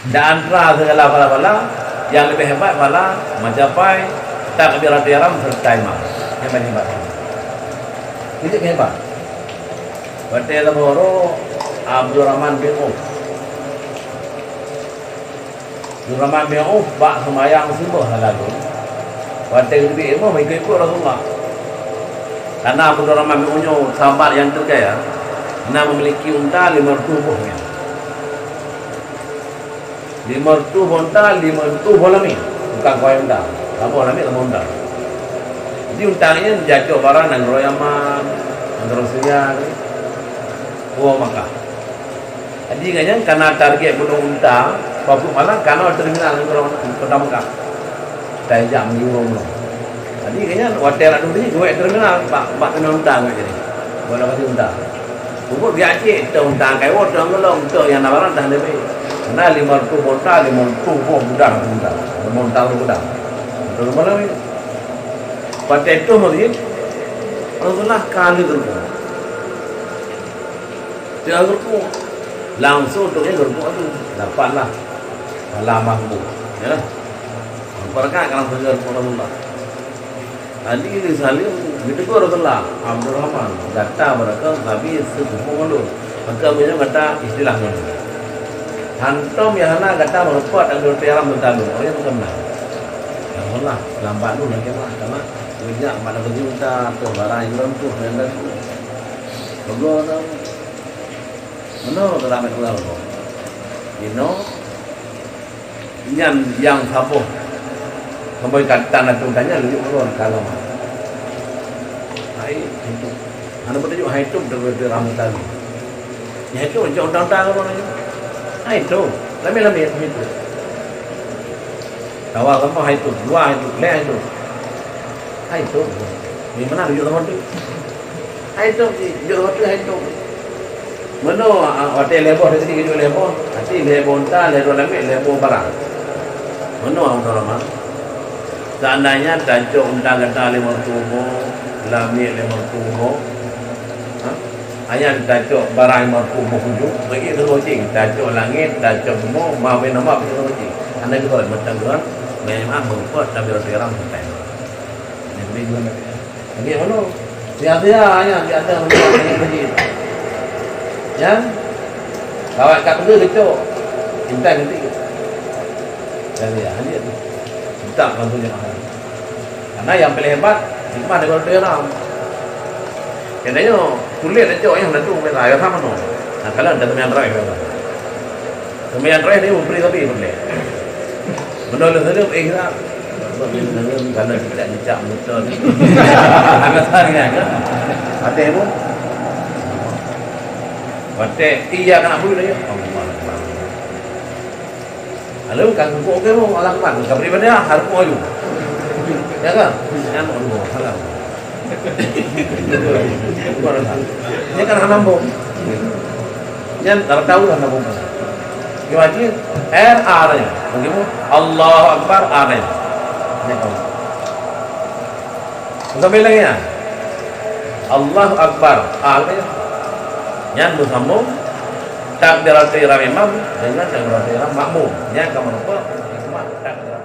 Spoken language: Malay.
Dan antara segala bala-bala yang lebih hebat adalah mencapai takbiratul ihram serta imam. Hebat. Itu hebat. Berarti Boro Abdul Rahman bin Auf. Abdul Rahman bin Auf bak semayang subuh lalu. Berarti lebih imam ikut Rasulullah. Karena Abdul Rahman bin Auf sahabat yang terkaya, memiliki unta 50 buahnya. 50 unta, 50 bolami. Bukan kau unta. Kamu bolami kamu unta. Jadi untanya jatuh barang dan royaman, dan Rasulullah. Maka. Jadi kayaknya karena target bunuh unta, Papua malah karena terminal Kota Mekah. Saya jam euro. Jadi kayaknya hotel ada ni dua terminal pak kena unta jadi. Boleh kasih unta. Bukan biasa itu unta kayak orang ngelong tu yang nawaran dah lebih. Nah 50 unta 50 budak unta. 50 unta budak. Betul malam ini. Pada itu mungkin Rasulullah kali berbuat. Dia berbuat langsung tu dia berbuat tu dapatlah lama tu. Ya. Perkara kalau benar Rasulullah. Tadi ini saling begitu Rasulullah Abdul Rahman kata mereka Nabi sepupu malu. Maka punya kata istilahnya. Hantom yang mana kata merupakan Abdul Rahman bertalu. Oh ya bukan benar. Rasulullah lambat dulu lagi lah karena banyak pada berjuta tu barang yang rentuh dan begono. Menurut dalam Al-Quran, yang sabuh sampai kata nak tanya lebih ulun kalau hai itu, anda betul juga hai itu dari ramu tadi, ya itu jauh undang-undang apa namanya, hai itu, lami itu, awal kamu hai itu, dua itu, leh itu, hai itu, di mana juga kamu tu, hai itu, juga hai itu. Mana hotel lebo di sini juga lebo, hati lebo unta, lebo lami, lebo barang. Mana orang ramah? Seandainya tajuk unta kata 50 lami 50, ayat tajuk barang 50 hujung, bagi itu logik. Tajuk langit, tajuk semua, maafin nama itu logik. Anda juga macam tuan, memang membuat tapi orang sampai. Jadi mana? Lagi mana? Biasa ayat biasa macam ya, bawa kat benda kecok, cinta nanti. Jadi ya, dia tu cinta bantunya mahal. Karena yang paling hebat, hikmah dari orang Islam. Katanya kulit kecok yang nanti mereka ayat sama no. Nah kalau ada teman terakhir, teman terakhir ni memberi tapi boleh. Menolak saja, kita. Kalau tidak dicap betul, agak saringnya kan. Ada pun. Wate iya kan abu dia. Lalu kan aku okey mau alam kan. Kabri pada harus maju. Ya kan? Yang mau salah. Ini kan hanambong. Yang tahu hanambong. Gimana? R-nya. Begitu Allahu Akbar R-nya. Ini kau. Sampai lagi ya. Allahu Akbar R-nya. Yang bersambung takbiratul ihram imam dengan takbiratul ihram makmum. Yang kamu lupa hikmah takbiratul